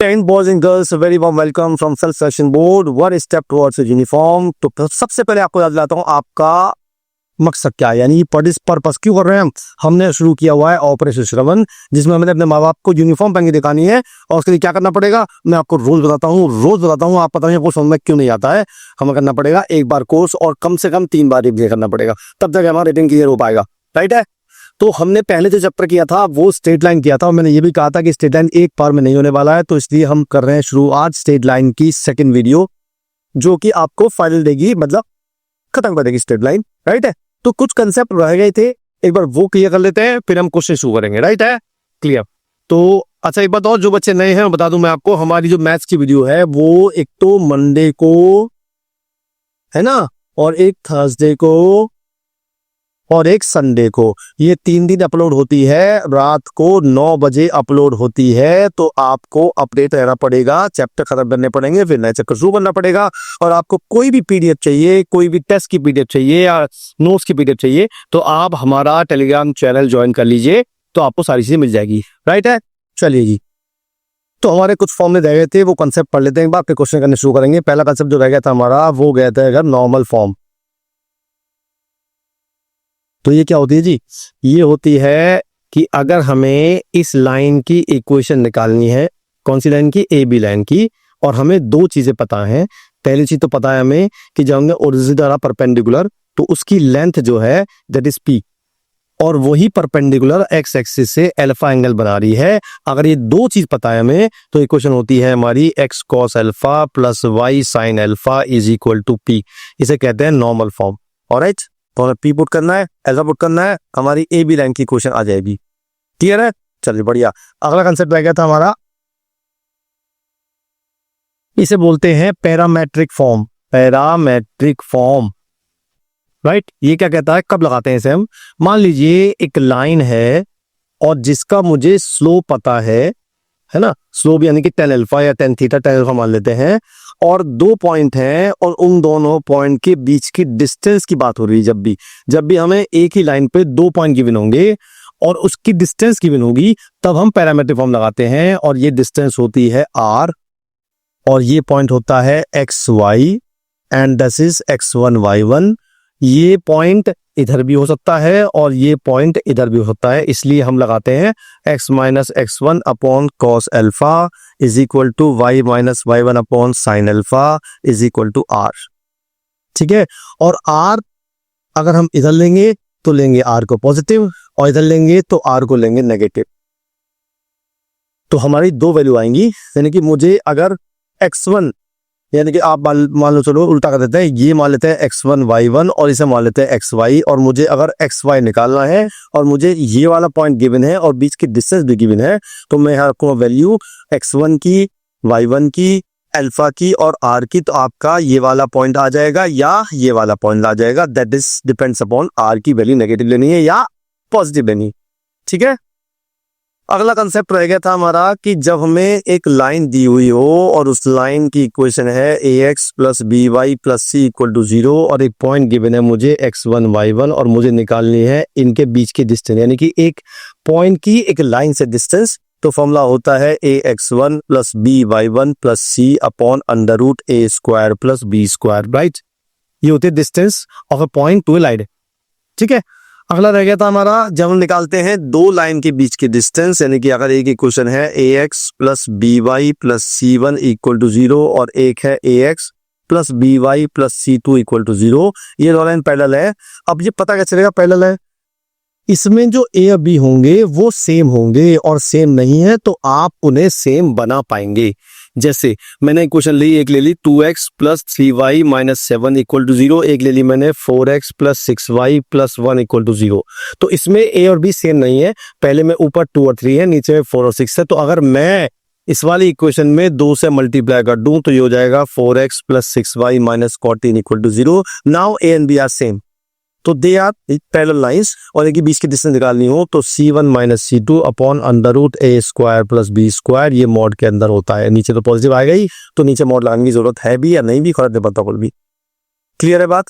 10 boys and girls, a very warm welcome from Self Selection Board. One step towards a uniform. तो सबसे पहले आपको याद दिलाता हूँ आपका मकसद क्या है, यानी पर्पस क्यों कर रहे हैं हम। हमने शुरू किया हुआ है ऑपरेशन श्रवण, जिसमें हमने अपने माँ बाप को यूनिफॉर्म पहन के दिखानी है। और उसके लिए क्या करना पड़ेगा, मैं आपको रोज बताता हूँ। आप पता नहीं आपको समझ में क्यों नहीं आता है। हमें करना पड़ेगा एक बार कोर्स और कम से कम 3 बार रिवीजन करना पड़ेगा, तब तक हमारा रेटिंग क्लियर हो पाएगा। राइट है। तो हमने पहले जो चैप्टर किया था वो स्ट्रेट लाइन किया था, और मैंने ये भी कहा था कि स्ट्रेट लाइन एक बार में नहीं होने वाला है, तो इसलिए हम कर रहे हैं शुरू आज स्ट्रेट लाइन की सेकंड वीडियो, जो कि आपको फाइनल देगी, मतलब खत्म कर देगी स्ट्रेट लाइन। राइट है। तो कुछ कंसेप्ट रह गए थे, एक बार वो क्लियर कर लेते हैं, फिर हम क्वेश्चन शुरू करेंगे। राइट है, क्लियर। तो अच्छा, एक बात और, जो बच्चे नए हैं बता दूं मैं आपको, हमारी जो मैथ्स की वीडियो है वो एक तो मंडे को है ना, और एक थर्सडे को और एक संडे को, ये 3 दिन अपलोड होती है। रात को 9 बजे अपलोड होती है। तो आपको अपडेट रहना पड़ेगा, चैप्टर खत्म करने पड़ेंगे, फिर नया चैप्टर शुरू करना पड़ेगा। और आपको कोई भी पीडीएफ चाहिए, कोई भी टेस्ट की पीडीएफ चाहिए या नोट्स की पीडीएफ चाहिए, तो आप हमारा टेलीग्राम चैनल ज्वाइन कर लीजिए, तो आपको सारी चीजें मिल जाएगी। राइट है, चलिए जी। तो हमारे कुछ फॉर्म रह गए थे, वो कंसेप्ट पढ़ लेते हैं एक बार, फिर क्वेश्चन करने शुरू करेंगे। पहला कंसेप्ट जो रह गया था हमारा, वो गया था अगर नॉर्मल फॉर्म। तो ये क्या होती है जी, ये होती है कि अगर हमें इस लाइन की इक्वेशन निकालनी है, कौन सी लाइन की, ए बी लाइन की, और हमें 2 चीजें पता हैं। पहली चीज तो पता है हमें कि जब हमने ओरिजिन द्वारा परपेंडिकुलर, तो उसकी लेंथ जो है दैट इज पी, और वही परपेंडिकुलर एक्स एक्सिस से अल्फा एंगल बना रही है। अगर ये 2 चीज पता है हमें, तो इक्वेशन होती है हमारी x cos alpha plus y sine alpha is equal to p. इसे कहते हैं नॉर्मल फॉर्म। ऑलराइट, तो हमें पी पुट करना है, अल्फा पुट करना है, हमारी ए बी लाइन की क्वेश्चन आ जाएगी। क्लियर है, चलिए बढ़िया। अगला कंसेप्ट रह गया था हमारा, इसे बोलते हैं parametric form. Parametric form, right. ये क्या कहता है, कब लगाते हैं इसे हम, मान लीजिए एक लाइन है और जिसका मुझे स्लोप पता है ना, स्लोप यानी कि tan अल्फा या tan थीटा, tan अल्फा मान लेते हैं, और 2 पॉइंट हैं, और उन दोनों पॉइंट के बीच की डिस्टेंस की बात हो रही है। जब भी हमें एक ही लाइन पे 2 पॉइंट गिवन होंगे और उसकी डिस्टेंस गिवन होगी, तब हम पैरामेट्रिक फॉर्म लगाते हैं। और ये डिस्टेंस होती है r, और ये पॉइंट होता है xy, and this is x1 y1। ये पॉइंट इधर भी हो सकता है और ये पॉइंट इधर भी हो सकता है, इसलिए हम लगाते हैं x minus x1 upon cos alpha is equal to y minus y1 upon sine alpha is equal to r। ठीक है। और r अगर हम इधर लेंगे तो लेंगे r को पॉजिटिव, और इधर लेंगे तो r को लेंगे नेगेटिव। तो हमारी 2 वैल्यू आएंगी, यानी कि मुझे अगर x1, यानी कि आप मान लो, चलो उल्टा कर देते हैं, ये मान लेते हैं x1 y1 और इसे मान लेते हैं xy, और मुझे अगर xy निकालना है और मुझे ये वाला पॉइंट गिवन है और बीच की डिस्टेंस भी गिवन है, तो मैं यहाँ रखूंगा वैल्यू x1 की, y1 की, अल्फा की और r की। तो आपका ये वाला पॉइंट आ जाएगा या ये वाला पॉइंट आ जाएगा, that is depends upon r की वैल्यू नेगेटिव लेनी है या पॉजिटिव लेनी। ठीक है। अगला कंसेप्ट रह गया था हमारा कि जब हमें एक लाइन दी हुई हो और उस लाइन की इक्वेशन है ax plus b y plus C equal to 0, और एक पॉइंट गिवन है मुझे x1 y1, और मुझे निकालनी है इनके बीच की डिस्टेंस, यानी कि एक पॉइंट की एक लाइन से डिस्टेंस। तो फॉर्मूला होता है ax1 plus B Y one plus C upon under root a square plus B square. Right, ये होती है distance of a point to a line. ठीक है। अगला रह गया था हमारा, जब हम निकालते हैं 2 लाइन के बीच की डिस्टेंस, यानी कि अगर एक इक्वेशन है ax plus b y plus c1 equal to 0, और एक है ax plus b y plus c2 equal to 0, ये 2 लाइन पैरेलल है। अब ये पता कैसे चलेगा पैरेलल है, इसमें जो a और b होंगे वो सेम होंगे, और सेम नहीं है तो आप उन्हें सेम बना पाएंगे। जैसे मैंने इक्वेशन ली, एक ले ली 2x plus 3y minus 7 equal to 0, एक ले ली मैंने 4x plus 6y plus 1 equal to 0। तो इसमें a और b सेम नहीं है, पहले में ऊपर 2 और 3 है, नीचे में 4 और 6 है। तो अगर मैं इस वाली इक्वेशन में 2 से मल्टीप्लाई कर दूं तो ये हो जाएगा 4x plus 6y minus 14 equal to 0। Now a and b are same, तो दे आर पैरेलल लाइंस, और इनके बीच की डिस्टेंस निकालनी हो तो c1 minus c2 upon under root a square plus B square, ये मॉड के अंदर होता है। नीचे तो पॉजिटिव आएगा ही, तो नीचे मॉड लगाने की जरूरत है भी या नहीं भी, खरीद पता कुल भी। क्लियर है बात,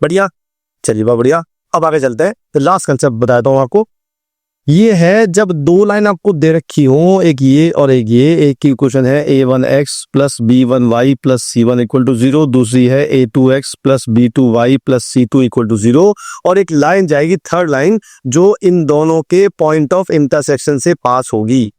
बढ़िया। चलिए बढ़िया। अब आगे चलते हैं, तो लास्ट कंसेप्ट बताता हूँ आपको, ये है जब दो लाइन आपको दे रखी हो, एक ये और एक ये, एक की इक्वेशन है a1x plus b1y plus c1 equal to 0, दूसरी है a2x plus b2y plus c2 equal to 0, और एक लाइन जाएगी थर्ड लाइन जो इन दोनों के पॉइंट ऑफ इंटरसेक्शन से पास होगी।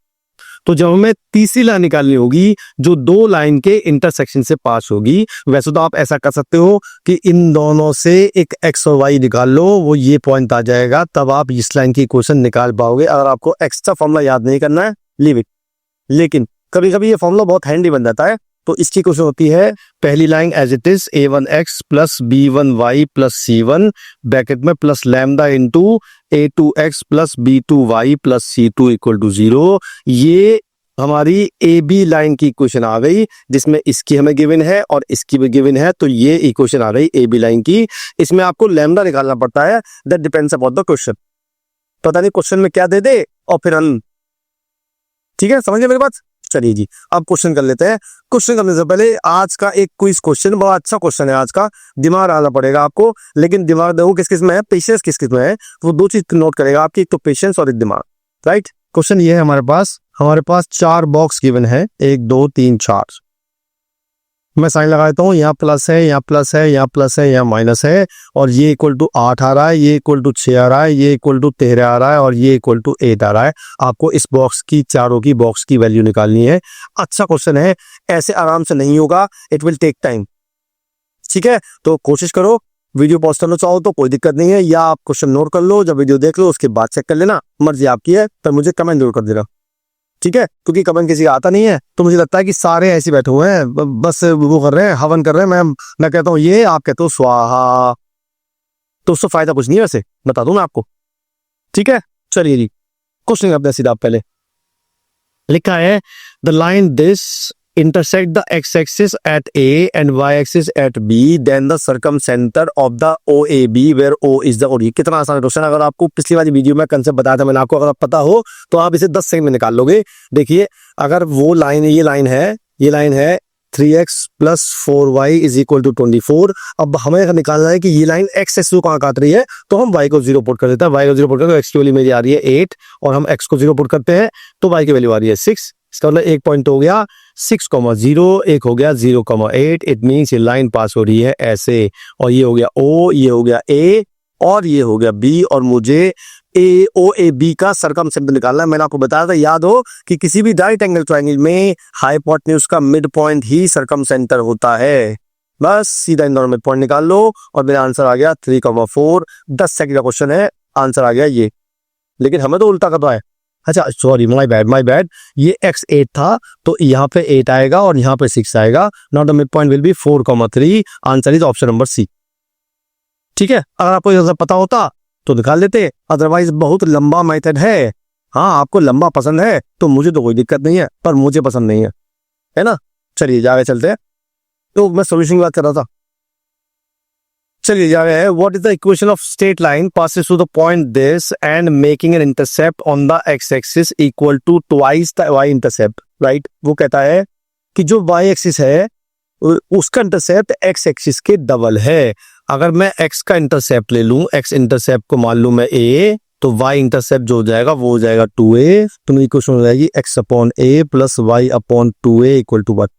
तो जब हमें तीसरी लाइन निकालनी होगी जो दो लाइन के इंटरसेक्शन से पास होगी, वैसे तो आप ऐसा कर सकते हो कि इन दोनों से एक एक्स और वाई निकाल लो, वो ये पॉइंट आ जाएगा, तब आप इस लाइन की इक्वेशन निकाल पाओगे। अगर आपको एक्स्ट्रा फॉर्मूला याद नहीं करना है, लीव इट। लेकिन कभी कभी ये फॉर्मूला बहुत हैंडी बन जाता है, तो इसकी क्वेश्चन होती है पहली line as it is a1x plus b1y plus c1 bracket में plus lambda into a2x plus b2y plus c2 equal to 0। ये हमारी ए बी लाइन की इक्वेशन आ गई, जिसमें इसकी हमें गिवन है और इसकी भी गिवन है, तो ये इक्वेशन आ गई ए बी लाइन की। इसमें आपको लैम्डा निकालना पड़ता है, that depends upon the question. पता नहीं क्वेश्चन में क्या दे दे और फिर हम, ठीक है, समझ गए मेरी बात। चलिए जी, अब क्वेश्चन कर लेते हैं। क्वेश्चन करने से पहले आज का एक क्विज क्वेश्चन, बड़ा अच्छा क्वेश्चन है आज का, दिमाग आना पड़ेगा आपको। लेकिन दिमाग देखो किस किस में है, पेशेंस किस किस में है, वो दो चीज नोट करेगा आपकी, एक तो पेशेंस और एक दिमाग, राइट। क्वेश्चन ये है हमारे पास 4 बॉक्स गिवन है, 1 2 3 4। मैं साइन लगा देता हूँ, यहाँ प्लस है, यहाँ प्लस है, यहाँ प्लस है, यहाँ माइनस है, और ये इक्वल टू 8 आ रहा है, ये इक्वल टू 6 आ रहा है, ये इक्वल टू 13 आ रहा है, और ये इक्वल टू 8 आ रहा है। आपको इस बॉक्स की, चारों की बॉक्स की वैल्यू निकालनी है। अच्छा क्वेश्चन है, ऐसे आराम से नहीं होगा, इट विल टेक टाइम, ठीक है। तो कोशिश करो, वीडियो पॉज करना चाहो तो कोई दिक्कत नहीं है, या आप क्वेश्चन नोट कर लो, जब वीडियो देख लो उसके बाद चेक कर लेना, मर्जी आपकी है, पर मुझे कमेंट जरूर कर देना, ठीक है। क्योंकि कमेंट किसी का आता नहीं है, तो मुझे लगता है कि सारे ऐसे बैठे हुए हैं, बस वो कर रहे हैं, हवन कर रहे हैं। मैं कहता हूँ ये, आप कहते हो स्वाहा, तो उससे फायदा कुछ नहीं है, वैसे बता दूं मैं आपको, ठीक है। चलिए जी, क्वेश्चन करते हैं सीधा। आपने लिखा है the line this intersect the x-axis at A and y-axis at B, then the circumcenter of the OAB where O is the OD। कितना आसान क्वेश्चन, अगर आपको पिछली वाली वीडियो में कंसेप्ट बताया था मैंने आपको, अगर आप पता हो तो आप इसे 10 सेकंड में निकाल लोगे। देखिए, अगर वो लाइन, ये लाइन है 3x plus 4y is equal to 24। अब हमें निकालना है कि ये लाइन x एक्सिस को कहाँ काट रही है, तो हम y को 0 पुट कर देते हैं। y को 0 पुट करके x की वैल्यू मेरी आ रही है 8, और हम x को 0 पुट करते हैं तो y की वैल्यू आ रही है 6। इसका मतलब एक पॉइंट हो गया 6,0, एक हो गया 0,8। इट मीन्स ये लाइन पास हो रही है ऐसे, और ये हो गया O, ये हो गया A, और ये हो गया B, और मुझे OAB का सर्कमसेंटर निकालना है। मैंने आपको बताया था, याद हो, कि किसी भी राइट एंगल ट्रायंगल में हाइपोटेन्यूज का मिड पॉइंट ही सर्कमसेंटर होता है। बस सीधा इन दोनों में पॉइंट निकाल लो, और मेरा आंसर आ गया 3,4। 10 सेकंड का क्वेश्चन है, आंसर आ गया ये। लेकिन हमें तो उल्टा करना है। अच्छा, सॉरी, माय बैड। ये x8 था, तो यहाँ पे 8 आएगा और यहाँ पे 6 आएगा। Now the mid point will be 4,3। Answer is option number सी, ठीक है। अगर आपको ये पता होता तो निकाल लेते, अदरवाइज बहुत लंबा मेथड है। हाँ, आपको लंबा पसंद है तो मुझे तो कोई दिक्कत नहीं है, पर मुझे पसंद नहीं है ना। चलिए आगे चलते हैं। तो मैं सोल्यूशन की बात कर रहा था, चलिए जा रहे हैं। What is the equation of straight line passes through the point this and making an intercept on the x axis equal to twice the y intercept, right. वो कहता है कि जो वाई एक्सिस है उसका इंटरसेप्ट एक्स एक्सिस के double है। अगर मैं एक्स का इंटरसेप्ट ले लूं, एक्स इंटरसेप्ट को मान लूं मैं ए, तो वाई इंटरसेप्ट जो हो जाएगा वो हो जाएगा 2a। तो मेरी इक्वेशन हो जाएगी x upon a plus y upon 2a equal to 1।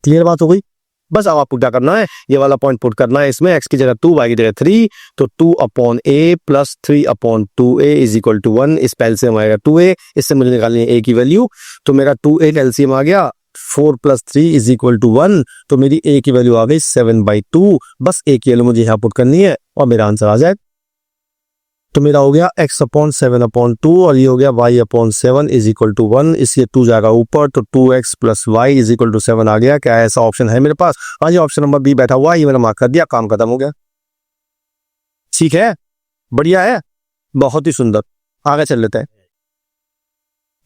Clear बात हो गई। बस अब आपको क्या करना है, ये वाला पॉइंट पुट करना है इसमें, x की जगह 2, y की जगह 3, तो 2 upon a plus 3 upon 2a is equal to 1। इस पे एलसीएम आएगा 2a, इससे मुझे निकालनी है a की वैल्यू, तो मेरा 2a का एलसीएम आ गया 4 प्लस 3 इज इक्वल टू 1, तो मेरी a की वैल्यू आ गई 7/2। बस a की वैल्यू मुझे यहाँ पुट करनी है और मेरा आंसर आ जाए। तो मेरा हो गया x अपॉन 7/2 और ये हो गया y upon 7 is equal to 1। इसलिए 2 जाएगा ऊपर, तो 2x plus y is equal to 7 आ गया। क्या ऐसा ऑप्शन है मेरे पास? हाँ जी, ऑप्शन नंबर बी बैठा हुआ, ये मैंने मार्क कर दिया, काम खत्म हो गया। ठीक है, बढ़िया है, बहुत ही सुंदर। आगे चल लेते हैं।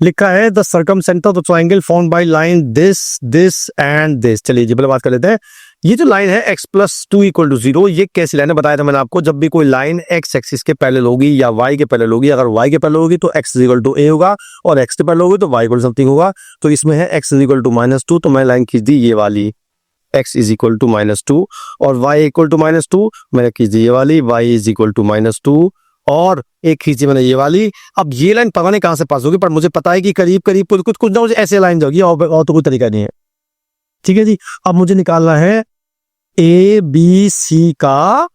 लिखा है the circumcentre of the triangle formed by line this and this. चलिए जी, पहले बात कर लेते हैं। ये जो लाइन है x प्लस 2 इक्वल टू 0, ये कैसी लाइन है बताया था मैंने आपको। जब भी कोई लाइन x एक्सिस के पैरेलल होगी या y के पैरेलल होगी, अगर y के पैरेलल होगी तो x is equal to a होगा, और x के पैरेलल होगी तो y इक्वल समथिंग होगा। तो इसमें है x इज इक्वल टू -2, तो मैं लाइन खींच दी ये वाली, x इज इक्वल टू -2, और y इक्वल टू -2 मैंने खींच दी ये वाली, y इज इक्वल टू -2, और एक खींची मैंने ये वाली। अब ये लाइन पता नहीं कहां से पास होगी, पर मुझे पता है कि करीब करीब कुछ कुछ ना कुछ ऐसे लाइन जाएगी, और तो कोई तरीका नहीं है। ठीक है जी, अब मुझे निकालना है ए बी सी का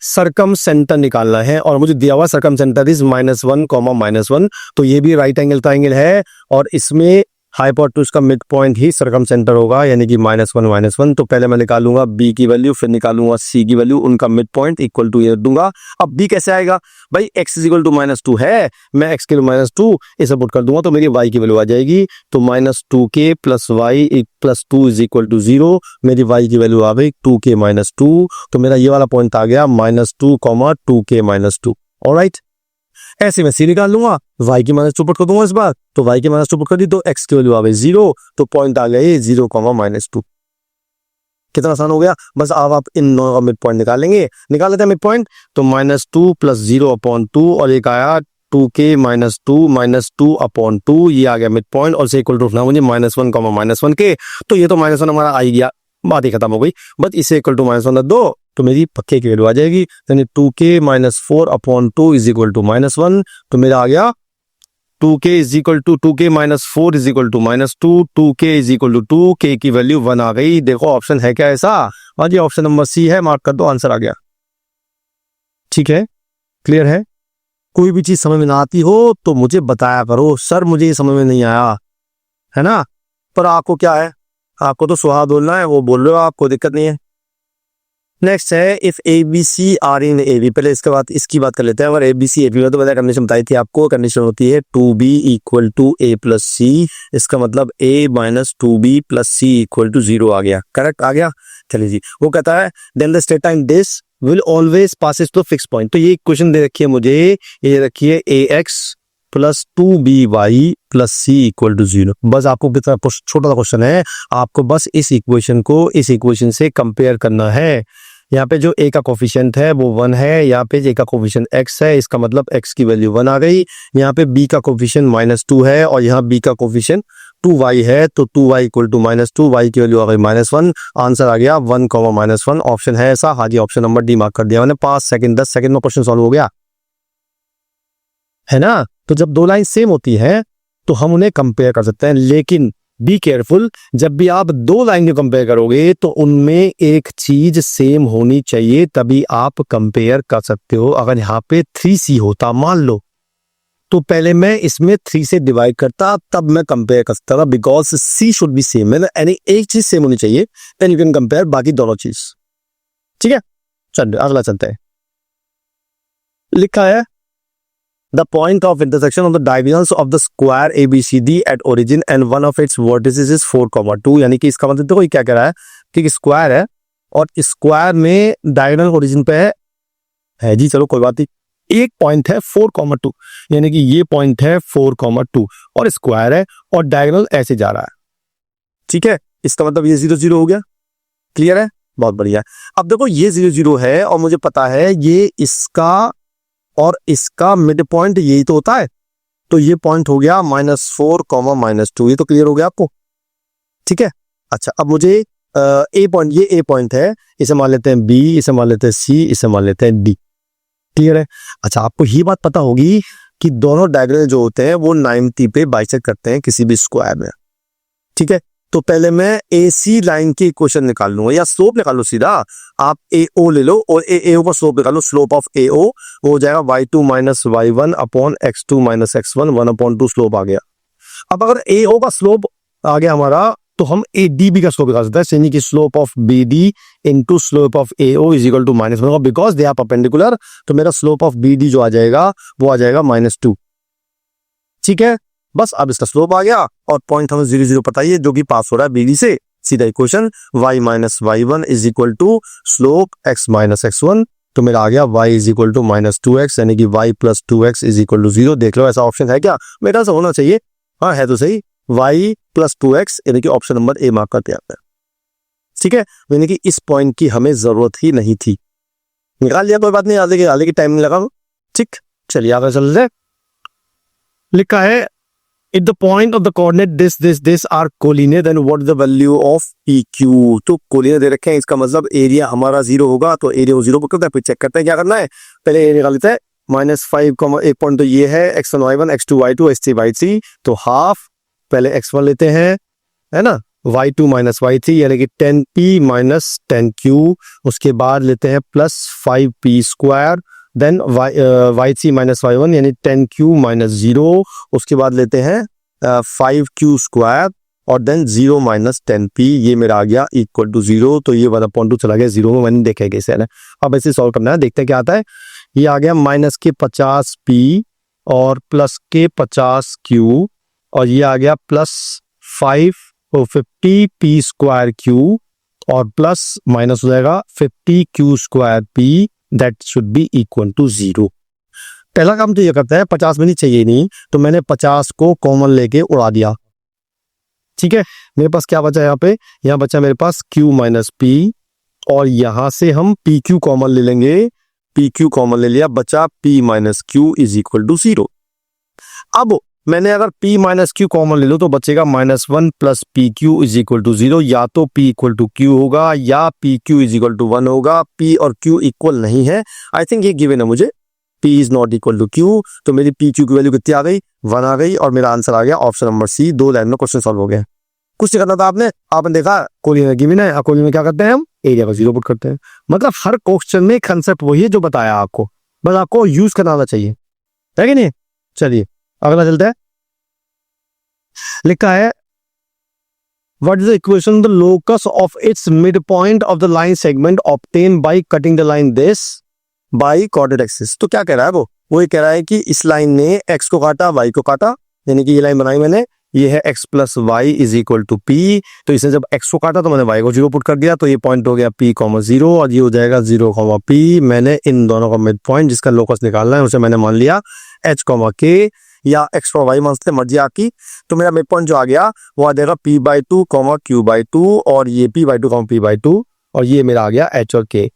सरकम सेंटर निकालना है, और मुझे दिया हुआ सरकम सेंटर इज -1, -1। तो ये भी राइट एंगल ट्राइंगल है, और इसमें हाइपोटेन्यूज का मिड पॉइंट ही सरकम सेंटर होगा, यानी कि -1, -1। तो पहले मैं निकालूंगा बी की वैल्यू, फिर निकालूंगा सी की वैल्यू, उनका मिड पॉइंट इक्वल टू ये दूंगा। अब बी कैसे आएगा भाई, x इज इक्वल टू -2 है, मैं x के लिए -2 इसे पुट कर दूंगा तो मेरी y की वैल्यू आ जाएगी। तो -2k plus y plus 2 is equal to 0, मेरी y की वैल्यू आ गई 2k -2। तो मेरा ये वाला पॉइंट आ गया -2, 2k -2। ऑलराइट, ऐसे मैं सी निकाल लूंगा, y की -2 पुट कर दूंगा इस बार, तो y की -2 पुट कर दी तो x की वैल्यू आ गई 0, तो पॉइंट आ गया ये 0, -2। कितना आसान हो गया। बस अब आप इन दोनों का मिड पॉइंट निकाल लेंगे, निकाल लेते हैं मिड पॉइंट। तो -2 प्लस 0/2, और एक आया 2k -2 -2/2, ये आ गया मिड पॉइंट, और से इक्वल टू रखना मुझे -1, -1k। तो ये तो -1 हमारा आ ही गया, बात ही खत्म हो गई। बस इसे इक्वल टू -1 रख दो तो मेरी पक्के की वैल्यू आ जाएगी, यानी 2k -4/2 इज इक्वल टू -1। तो मेरा आ गया 2k is equal to 2k -4 is equal to -2, 2k is equal to 2, k की वैल्यू 1 आ गई। देखो ऑप्शन है क्या ऐसा, और ये ऑप्शन नंबर सी है, मार्क कर दो, आंसर आ गया। ठीक है, क्लियर है। कोई भी चीज समझ में ना आती हो तो मुझे बताया करो, सर मुझे ये समझ में नहीं आया, है ना। पर आपको क्या है, आपको तो सुहा बोलना है, वो बोल रहे हो, आपको दिक्कत नहीं है। नेक्स्ट है if a b c are in a b, पहले इसके बाद इसकी बात कर लेते हैं। अगर ए बी सी ए बी में तो पहले कंडीशन बताई थी आपको, कंडीशन होती है 2b equal to a plus C, इसका मतलब a minus 2b plus C equal to 0 आ गया, करेक्ट आ गया। चलिए जी, वो कहता है then the state time this will always passes to fix point. तो ये क्वेश्चन दे रखी है मुझे, ये रखिए ax plus 2by plus C equal to 0। बस आपको कितना छोटा सा क्वेश्चन है, आपको बस इस इक्वेशन को इस इक्वेशन से कंपेयर करना है। यहाँ पे जो a का कोफिशिएंट है वो 1 है, यहाँ पे a का कोफिशिएंट x है, इसका मतलब x की वैल्यू 1 आ गई। यहाँ पे b का कोफिशिएंट -2 है, और यहाँ b का कोफिशिएंट 2y है, तो 2y इक्वल टू -2, y की वैल्यू आ गई -1। आंसर आ गया 1, -1। ऑप्शन है ऐसा, हाँ जी, ऑप्शन नंबर डी मार्क कर दिया मैंने। 5 सेकंड 10 सेकंड में क्वेश्चन सॉल्व हो गया, है ना। तो जब दो लाइन सेम होती है तो हम उन्हें कंपेयर कर सकते हैं, लेकिन बी केयरफुल, जब भी आप दो लाइन को कंपेयर करोगे तो उनमें एक चीज सेम होनी चाहिए, तभी आप कंपेयर कर सकते हो। अगर यहाँ पे 3c होता मान लो, तो पहले मैं इसमें 3 से डिवाइड करता, तब मैं कंपेयर कर सकता था, because c should be same, यानी एक चीज सेम होनी चाहिए, देन यू कैन कंपेयर बाकी दोनों चीज। ठीक है, चलिए अगला चलते हैं। लिखा है the point of intersection of the diagonals of the square ABCD at origin and one of its vertices is 4, 2। यानी कि इसका मतलब देखो ये क्या कह रहा है कि स्क्वायर है और स्क्वायर में डायगोनल ओरिजिन पे है जी, चलो कोई बात नहीं। एक पॉइंट है 4, 2, यानी कि ये पॉइंट है 4, 2 और स्क्वायर है और डायगोनल ऐसे जा रहा है। ठीक है, इसका मतलब ये 0, 0 हो गया। क्लियर है, बहुत बढ़िया। अब देखो ये 0, 0 है और मुझे पता है ये इसका और इसका मिड पॉइंट यही तो होता है, तो ये पॉइंट हो गया -4, -2। ये तो क्लियर हो गया आपको। ठीक है, अच्छा अब मुझे ए पॉइंट, ये ए पॉइंट है, इसे मान लेते हैं बी, इसे मान लेते हैं सी, इसे मान लेते हैं डी। क्लियर है। अच्छा आपको ये बात पता होगी कि दोनों डायगोनल जो होते हैं वो 90 पे बाइसेक्ट करते हैं किसी भी स्क्वायर में। ठीक है, तो पहले मैं ए सी लाइन की इक्वेशन निकाल लूंगा, या स्लोप निकाल लो सीधा। आप ए ओ ले लो और ए ओ पर स्लोप निकाल लो। स्लोप ऑफ ए ओ हो जाएगा y2 - y1 upon x2 - x1, 1/2 slope आ गया। अब अगर ए ओ का स्लोप आ गया हमारा, तो हम ए डी बी का स्लोप निकाल सकते हैं, यानी कि slope of B d into slope of a o is equal to -1, because they are perpendicular. तो मेरा स्लोप ऑफ बी डी जो आ जाएगा वो आ जाएगा -2। ठीक है, बस अब इसका स्लोप आ गया और पॉइंट हमें 0, 0 पता ही है जो कि पास हो रहा है बीडी से। सीधा equation y - y1 is equal to slope x - x1। तो मेरा आ गया y is equal to -2x, यानी कि y + 2x is equal to 0। देख लो ऐसा ऑप्शन है क्या, मेरा से होना चाहिए। हाँ है तो सही, y + 2x, यानी कि ऑप्शन नंबर ए मार्क करते हैं। ठीक है, यानी कि इस पॉइंट की हमें जरूरत ही नहीं थी, निकाल लिया, कोई बात नहीं, आगे की टाइम नहीं लगा। ठीक, चलिए आगे चल रहे। लिखा है if the point of the coordinate this are collinear then what is the value of PQ। तो collinear दे रखे हैं, इसका मतलब एरिया हमारा 0 होगा, तो एरिया को 0 पर करते हैं, फिर चेक करते हैं क्या करना है। पहले एरिया निकाल लेते हैं -5, एक पॉइंट तो ये है x1 y1 x2 y2 x3 y3, तो हाफ पहले x1 लेते हैं, है ना, y2 - y3 यानी कि 10p - 10q, उसके बाद लेते हैं +5p², देन y3 - y1 यानी 10q - 0, उसके बाद लेते हैं 5q², और देन 0 - 10p, ये मेरा आ गया इक्वल टू 0, तो ये 1/2 चला गया 0 में, मैंने देखा कैसे है ना। अब ऐसे सॉल्व करना है, देखते हैं क्या आता है। ये आ गया -50p और +50q, और ये आ गया +50p²q, और प्लस माइनस हो जाएगा 50q²p, that should be equal to 0। पहला काम तो ये करता है, 50 में नहीं चाहिए नहीं, तो मैंने 50 को कॉमन लेके उड़ा दिया। ठीक है, मेरे पास क्या बचा यहाँ पे, यहाँ बचा मेरे पास q - p, और यहां से हम pq कॉमन ले लेंगे, pq कॉमन ले लिया, बचा p - q is equal to 0। अब मैंने अगर p - q कॉमन ले लो तो बचेगा -1 + pq इज इक्वल टू 0, या तो p इक्वल टू q होगा या pq इज इक्वल टू 1 होगा। p और q इक्वल नहीं है, आई थिंक ये गिवन है मुझे, p is not equal to q, तो मेरी pq की वैल्यू कितनी आ गई, 1 आ गई, और मेरा आंसर आ गया ऑप्शन नंबर सी। 2 लाइन में क्वेश्चन सॉल्व हो गया। कुछ नहीं करना था आपने देखा कोहली में गिवन है, कोहली में क्या करते हैं हम, एरिया को 0 पुट करते हैं। मतलब हर क्वेश्चन में कंसेप्ट वही है जो बताया आपको, बस आपको यूज करना आना चाहिए, है कि नहीं। चलिए अगला चलता है। लिखा है what is the equation the locus of its mid point of the line segment obtain by cutting the line this by coordinate axis. तो क्या कह रहा है वो ये कह रहा है कि इस लाइन ने x को काटा, y को काटा, यानी कि ये लाइन बनाई मैंने, ये है x + y is equal to p, तो इसने जब x को काटा तो मैंने y को 0 पुट कर दिया, तो ये पॉइंट हो गया p, 0, और ये हो जाएगा 0, p। मैंने इन दोनों का मिड पॉइंट जिसका लोकस निकालना है उसे मैंने मान लिया h, k, या x और y मान सकते मर्जी आपकी। तो मेरा मिड पॉइंट जो आ गया वो आ जाएगा p/2, q/2, और ये p/2, p/2, और ये मेरा आ गया h और k,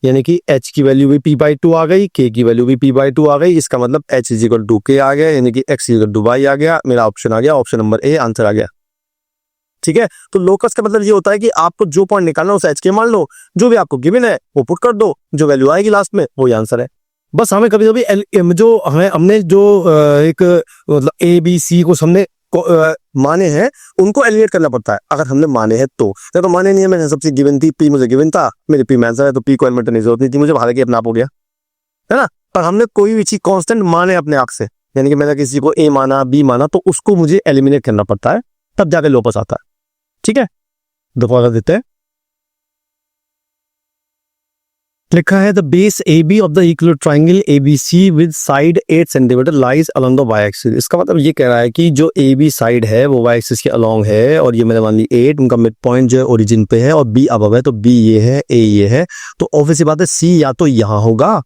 यानी कि h की वैल्यू भी p/2 आ गई, k की वैल्यू भी p/2 आ गई, इसका मतलब h is equal to k आ गया, यानी कि x is equal to y आ गया। मेरा ऑप्शन आ गया, ऑप्शन नंबर ए आंसर आ गया। ठीक है, तो लोकस का मतलब ये होता है कि आपको जो पॉइंट निकालना है उसे h k मान लो, जो भी आपको गिवन है वो पुट कर दो, जो वैल्यू आएगी लास्ट में वही आंसर है। बस हमें कभी कभी जो हमने जो एक मतलब ए बी सी को हमने माने हैं उनको एलिमिनेट करना पड़ता है, अगर हमने माने हैं तो माने नहीं है, मैंने सबसे गिवन थी, पी मुझे गिवन था, मेरे पी में आंसर है, तो पी को एलिमिनेट करने की जरूरत नहीं थी मुझे, हालांकि अपना आप हो गया, है ना। पर हमने कोई भी चीज कांस्टेंट माने अपने आप से, यानी कि मैंने किसी को ए माना, बी माना, तो उसको मुझे एलिमिनेट करना पड़ता है, तब जाके लोकस आता है। ठीक है, दोबारा देते हैं। लिखा है the base a b of the equal triangle a b c with side 8 centimetre lies along the y axis. इसका मतलब ये कह रहा है कि जो ए बी साइड है वो वाई एक्सिस के अलोंग है, और ये मैंने मान ली 8, उनका मिड पॉइंट जो है ओरिजिन पे है, और बी अबव है, तो बी ये है, ए ये है, तो ऑब्वियस बात है सी या तो यहाँ होगा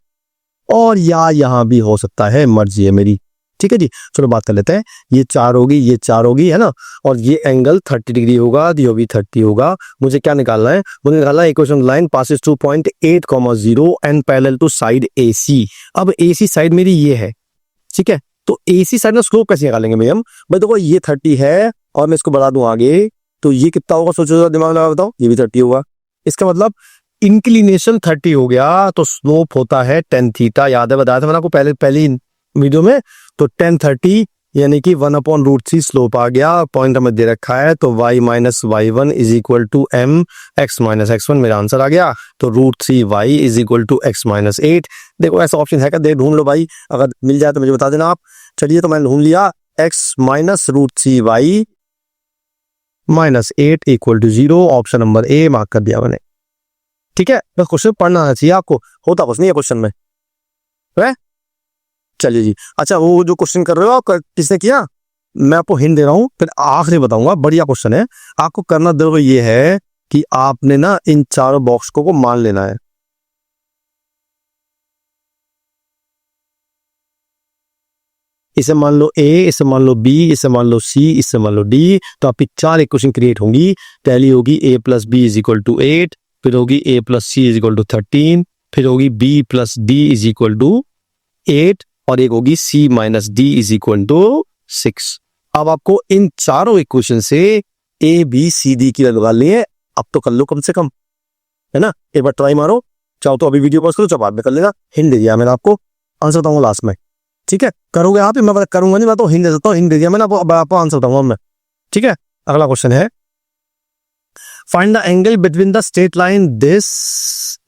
और या यहाँ भी हो सकता है, मर्जी है मेरी। ठीक है जी, चलो बात कर लेते हैं। ये 4 होगी, ये 4 होगी, है ना, और ये एंगल 30 डिग्री होगा, ये भी 30 होगा। मुझे क्या निकालना है, मुझे निकालना है equation line passes to point 8, 0 and parallel to side AC। अब AC साइड मेरी ये है, ठीक है, तो AC साइड में स्लोप कैसे निकालेंगे भाई हम, भाई देखो ये 30 है और मैं इसको बढ़ा दूं आगे, तो ये कितना होगा, सोचो दिमाग लगा बताओ, ये भी 30 होगा। इसका मतलब इंक्लिनेशन 30 हो गया, तो स्लोप होता है tan थीटा, याद है बताया था मैंने आपको पहली वीडियो में, तो tan 30 यानी कि 1/√3 स्लोप आ गया, पॉइंट हमें दे रखा है, तो y - y1 is equal to m x - x1, मेरा आंसर आ गया। तो √3y is equal to x - 8। देखो ऐसा ऑप्शन है क्या, देख ढूंढ लो भाई, अगर मिल जाए तो मुझे बता देना आप। चलिए, तो मैंने ढूंढ लिया x - √3y - 8 equal to 0, option number a mark कर दिया मैंने। ठीक है, बस क्वेश्चन पढ़ना आना चाहिए आपको, होता कुछ नहीं है क्वेश्चन में, है। चलिए जी, अच्छा वो जो क्वेश्चन कर रहे हो आप किसने किया, मैं आपको हिंट दे रहा हूं, फिर आखिरी बताऊंगा, बढ़िया क्वेश्चन है। आपको करना देखो ये है कि आपने ना इन चारों बॉक्स को मान लेना है। इसे मान लो A, इसे मान लो B, इसे मान लो C, इसे मान लो D, तो आपकी 4 इक्वेशन क्रिएट होंगी। पहली होगी A + B is equal to 8, फिर होगी A + C is equal to 13, फिर होगी B + D is equal to 8, और एक होगी C - D is equal to 6। अब आपको इन चारों इक्वेशन से A, B, C, D की लगा ली है, अब तो कर लो कम से कम, है ना। एक बार ट्राई मारो, चाहो तो अभी वीडियो पॉज करो, चाहो बाद में कर लेना, हिंट दे दिया मैंने आपको। आंसर बताऊंगा लास्ट में, ठीक है। करोगे आप, मैं करूंगा नहीं, मैं तो हिंट दे देता हूँ, हिंट दे दिया मैंने, आपको आंसर बताऊंगा मैं, ठीक है। अगला क्वेश्चन है, find the angle between the straight line this,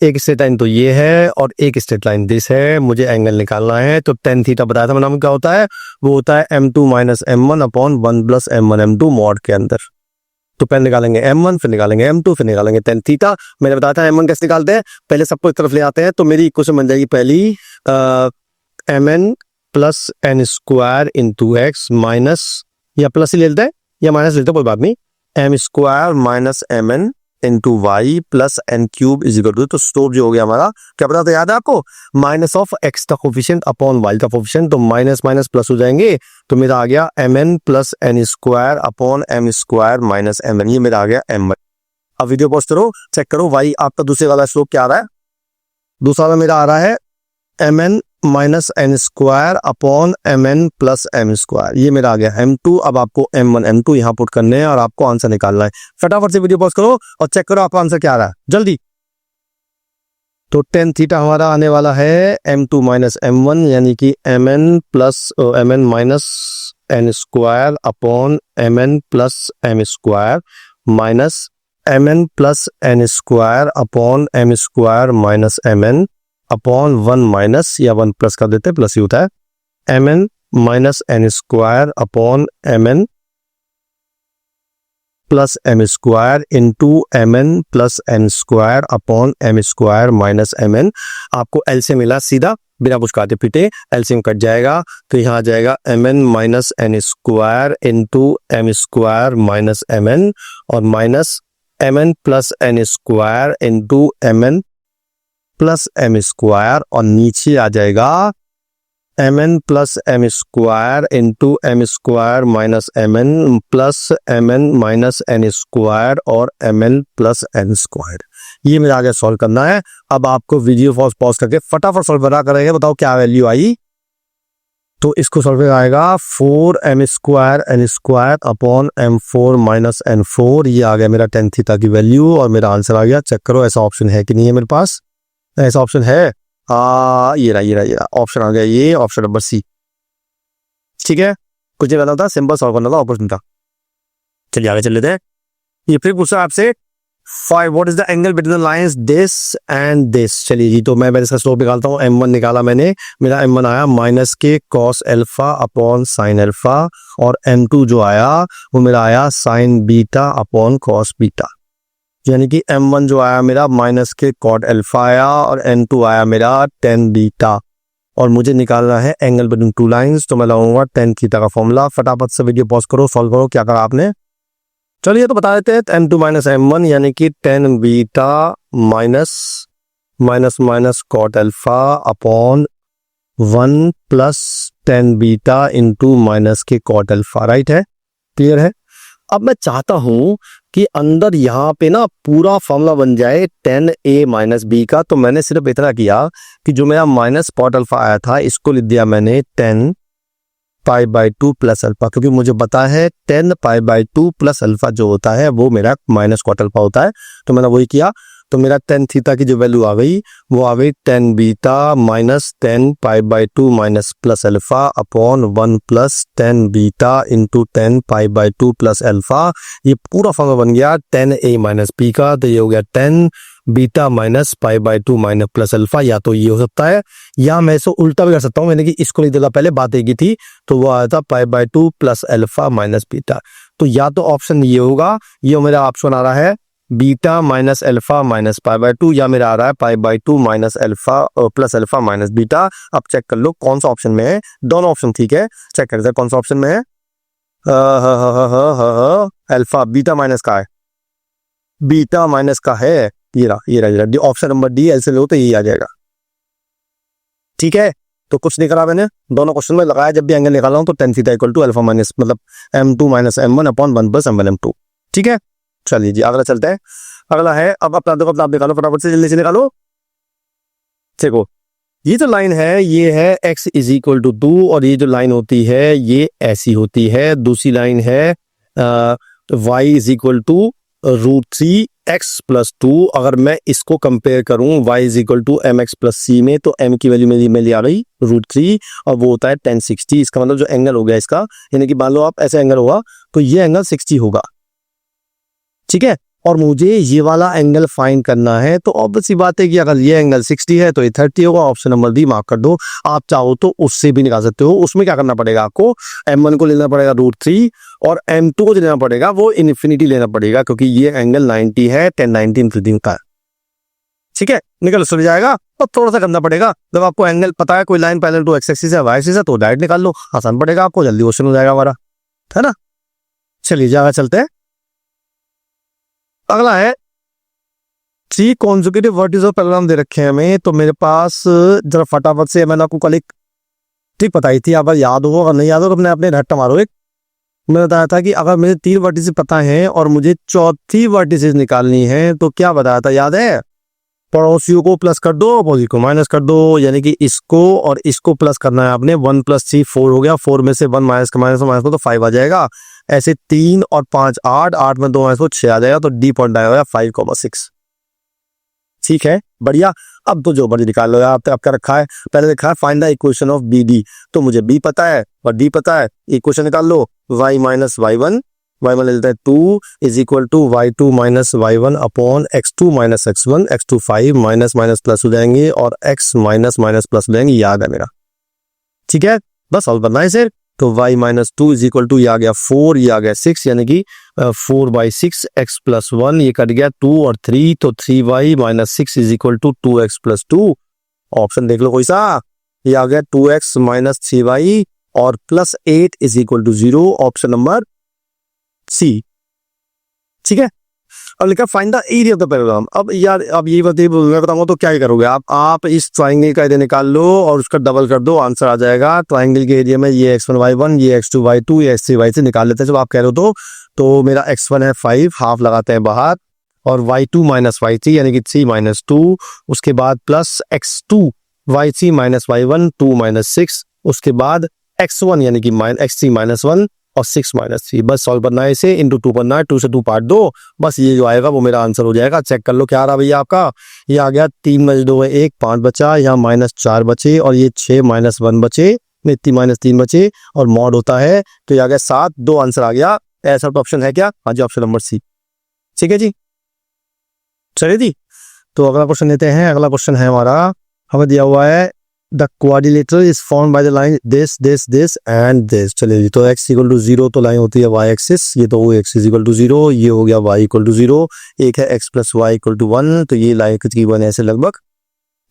एक स्ट्रेट लाइन तो ये है और एक स्ट्रेट लाइन दिस है, मुझे एंगल निकालना है। तो tan थीटा बताया था मैंने, क्या होता है, वो होता है m2 minus m1 upon 1 plus m1 m2 mod के अंदर। तो पहले निकालेंगे m1, फिर निकालेंगे m2, फिर निकालेंगे tan थीटा। मैंने बताया था m1 कैसे निकालते हैं, पहले सबको इस तरफ ले आते हैं, तो मेरी इक्वेशन बन जाएगी पहली mn plus n square into x minus, या प्लस ही ले लेते हैं या माइनस लेते हैं, कोई बात नहीं, m square minus M n into y plus n cube is equal to, तो स्टोर जो हो गया हमारा, क्या पता, तो याद है आपको, माइनस ऑफ एक्स का कोफिशिएंट अपॉन वाई का कोफिशिएंट, तो माइनस माइनस प्लस हो जाएंगे, तो मेरा आ गया m N plus N square upon m square minus M n, ये मेरा आ गया एम वन। अब वीडियो पॉज करो, चेक करो, वाई आपका दूसरे वाला स्लोप क्या आ रहा है, दूसरा वाला मेरा आ रहा है m N minus N square upon m N plus M square, ये मेरा आ गया m2। अब आपको m1 m2 यहाँ पुट करने हैं और आपको आंसर निकालना है। फटाफट से वीडियो पॉज करो और चेक करो आपका आंसर क्या आ रहा है, जल्दी। तो tan थीटा हमारा आने वाला है m2 माइनस m1, यानी कि mn plus mn minus N square upon mn plus M square minus mn plus N square upon m square minus mn upon 1 minus या 1 प्लस कर देते, प्लस ही होता है, m N minus N square upon m N plus M square into M N plus N square upon m square minus M n. आपको l से मिला सीधा, बिना कुछ काटे पीटे, एलसीएम कट जाएगा, तो यहाँ आ जाएगा M N minus N square into M square minus M N और minus M N plus N square into M N plus M square, और नीचे आ जाएगा M N plus M square into M square minus M N plus M N minus N square और M N plus N square. ये मेरा आगे solve करना है। अब आपको वीडियो पॉज करके फटाफट सॉल्व करा करेंगे, बताओ क्या वैल्यू आई। तो इसको सॉल्व आएगा 4 m square n square upon m 4 minus n 4, ये आ गया मेरा tan थीटा की वैल्यू और मेरा आंसर आ गया। चेक करो ऐसा ऑप्शन है कि नहीं है मेरे पास, ऐसा ऑप्शन है, ये रहा ऑप्शन आ गया, ये ऑप्शन नंबर सी, ठीक है। कुछ नहीं करना था, सिंपल सॉल्व करना था, ऑप्शन था। चलिए आगे चल लेते हैं। ये फिर पूछा आपसे 5 what is the angle between the lines this and this. चलिए जी, तो मैं इसका स्लोप निकालता हूँ। m1 निकाला मैंने, मेरा m1 आया माइनस के cos alpha upon sine alpha, और m2 जो आया वो मेरा आया sign beta upon cos beta, यानी कि m1 जो आया मेरा माइनस के कॉट एल्फा आया और n2 आया मेरा tan बीटा, और मुझे निकालना है एंगल बिटवीन टू लाइंस, तो मैं लगाऊंगा tan थीटा का फॉर्मूला। फटाफट से वीडियो पॉज करो, सॉल्व करो, क्या करा आपने। चलिए तो बता देते हैं, m2 माइनस m1 यानी कि tan beta minus minus minus cot alpha upon 1 plus tan beta into minus के कॉट एल्फा, राइट है, क्लियर है। अब मैं चाहता हूं कि अंदर यहाँ पे ना पूरा फॉर्मूला बन जाए tan a माइनस बी का, तो मैंने सिर्फ इतना किया कि जो मेरा माइनस कॉट अल्फा आया था इसको लिख दिया मैंने tan pi by 2 plus alpha, क्योंकि मुझे पता है tan pi by 2 plus alpha जो होता है वो मेरा माइनस कॉट अल्फा होता है, तो मैंने वही किया। तो मेरा tan थीटा की जो वैल्यू आ गई वो आ गई tan beta minus tan pi by 2 minus plus alpha upon 1 plus tan beta into tan pi by 2 plus alpha. ये पूरा फॉर्मूला बन गया tan a माइनस b का, तो ये हो गया tan beta minus pi by 2 minus plus alpha. या तो ये हो सकता है या मैं इसको उल्टा भी कर सकता हूँ, मैंने कि इसको लिख दिया पहले, बात एक ही थी, तो वो आया था pi by 2 plus alpha minus beta. तो या तो ऑप्शन ये होगा, ये मेरा ऑप्शन आ रहा है beta minus alpha minus pi by 2, या मेरा आ रहा है pi by 2 minus alpha plus alpha minus beta. अब चेक कर लो कौन सा ऑप्शन में है, दोनों ऑप्शन ठीक है, चेक करते हैं कौन सा ऑप्शन में है। अल्फा बीटा माइनस का है, बीटा माइनस का है, ये रहा ऑप्शन नंबर डी, एल से लो तो यही आ जाएगा, ठीक है। तो कुछ नहीं करा मैंने, दोनों क्वेश्चन में लगाया, जब भी एंगल निकाला हूं तो tan theta equal to alpha minus मतलब m2 minus m1 upon 1 plus m1 m2, ठीक है। चलिए जी अगला चलते हैं। अगला है, अब अपना देखो, अपना आप निकालो फटाफट से, जल्दी से निकालो। देखो ये जो लाइन है ये है x इज इक्वल टू 2, और ये जो लाइन होती है ये ऐसी होती है। दूसरी लाइन है y is equal to √3x+2, अगर मैं इसको कंपेयर करूं y is equal to mx+c में, तो m की वैल्यू मेरी आ गई √3 और वो होता है 1060। इसका मतलब जो एंगल हो गया इसका, यानी कि मान लो आप ऐसा एंगल होगा तो ये एंगल 60 होगा, ठीक है। और मुझे ये वाला एंगल फाइंड करना है, तो ऑब्वियस सी बात है कि अगर ये एंगल 60 है तो ये 30 होगा। ऑप्शन नंबर डी मार्क कर दो। आप चाहो तो उससे भी निकाल सकते हो। उसमें क्या करना पड़ेगा आपको, m1 को लेना पड़ेगा √3 और m2 को लेना पड़ेगा वो इन्फिनिटी लेना पड़ेगा, क्योंकि ये एंगल 90 है, 1090 इन्फिनिटी का है, ठीक है। निकल चल जाएगा। और थोड़ा सा करना पड़ेगा, जब आपको एंगल पता है कोई line parallel to x axis है, वाई एक्सिस है, तो डायरेक्ट निकाल लो, आसान पड़ेगा आपको, जल्दी क्वेश्चन हो जाएगा हमारा, है ना। चलिए जाएगा, चलते हैं। अगला है 3 कॉन्सेक्यूटिव वर्टिसेस ऑफ पैरेललोग्राम दे रखे हैं हमें। तो मेरे पास जरा फटाफट से, मैंने आपको कल एक ट्रिक बताई थी, अगर याद हो, अगर नहीं याद हो तो अपने रट्टा मारो। एक मैंने बताया था कि अगर मुझे 3 वर्टिसेस पता है और मुझे चौथी वर्टिसेस निकालनी है, तो क्या बताया था, याद है? पड़ोसियों को प्लस कर दो, अपोजिट को माइनस कर दो, यानी कि इसको और इसको प्लस करना है आपने। 1 + 3 4 हो गया, 4 में से 1 माइनस को तो 5 आ जाएगा। ऐसे 3 और 5 8, 8 में 2 माइनस को 6 आ जाएगा, तो डी पॉइंट आएगा 5,6। ठीक है, बढ़िया। अब तो जो मर्जी निकाल लो यार, आपका रखा है, पहले लिखा है find the equation of B D, तो मुझे बी पता है और डी पता है। इक्वेशन निकाल लो, y - y1, y1 ले लेते हैं 2 is equal to y2 - y1 upon x2 - x1, x2 5 minus minus plus हो जाएंगे और x माइनस माइनस प्लस हो जाएंगे, याद है मेरा, ठीक है। बस सॉल्व करना है इसे। तो y - 2 इज इक्वल टू, ये आ गया 4, ये आ गया 6, यानी कि 4/6 x + 1, ये कट गया 2 और 3, तो 3y - 6 is equal to 2x + 2। Option देख लो कोई सा, ये आ गया 2x - 3y और +8 is equal to 0, option number सी, ठीक है। अब लिखा find the area of the parallelogram. अब यार, अब ये मैं बताऊंगा तो क्या करोगे आप इस ट्राइंगल का एरिया निकाल लो और उसका डबल कर दो, आंसर आ जाएगा। ट्राइंगल के एरिया में ये x1 y1, ये x2 y2, ये x3 y3 निकाल लेते हैं जब आप कह रहे हो तो मेरा x1 है 5, हाफ लगाते हैं बाहर, और y2 - y3 यानी कि 3 - 2, उसके बाद प्लस x2 y3 - y1 2 - 6, उसके बाद x1 यानी कि x3 - 1 और 6 - 3। बस सॉल्व करना है इसे, इंटू 2 करना है, 2 से 2 पार्ट दो, बस ये जो आएगा वो मेरा आंसर हो जाएगा। चेक कर लो क्या आ रहा भैया आपका, ये आ गया 3 - 2 1, 5 बचा, यहाँ -4 बचे और ये 6 - 1 बचे, 3 बचे और मॉड होता है तो ये आ गया 7, 2 आंसर आ गया। ऐसा तो ऑप्शन है क्या? हाँ जी, ऑप्शन नंबर सी, ठीक है जी। चलिए जी, तो अगला क्वेश्चन लेते हैं। अगला क्वेश्चन है हमारा, हमें दिया हुआ है the quadrilateral is formed by the line this this this and this. चलिए जी, तो x = 0 तो लाइन होती है y एक्सिस, ये तो x = 0, ये हो गया y = 0, एक है x + y = 1, तो ये लाइन तकरीबन ऐसे लगभग,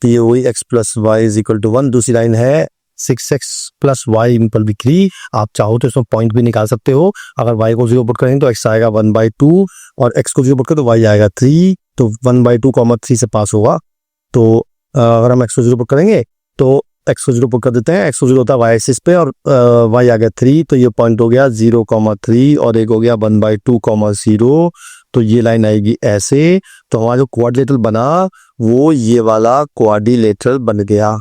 तो ये वही x + y = 1। दूसरी लाइन है 6x + y = 3। आप चाहो तो इसमें पॉइंट भी निकाल सकते हो, अगर y को 0 पुट करेंगे तो x आएगा 1/2 और x को 0 पुट करें तो y आएगा 3, तो 1/2, 3 से पास होगा। तो अगर हम x को 0 पुट करेंगे तो x को 0 पुट कर देते हैं, x को 0 होता है y एक्सिस पे और y आ गया 3, तो ये पॉइंट हो गया 0,3 और एक हो गया 1/2, 0, तो ये लाइन आएगी ऐसे। तो हमारा जो क्वाड्रिलेटरल बना वो ये वाला क्वाड्रिलेटरल बन गया।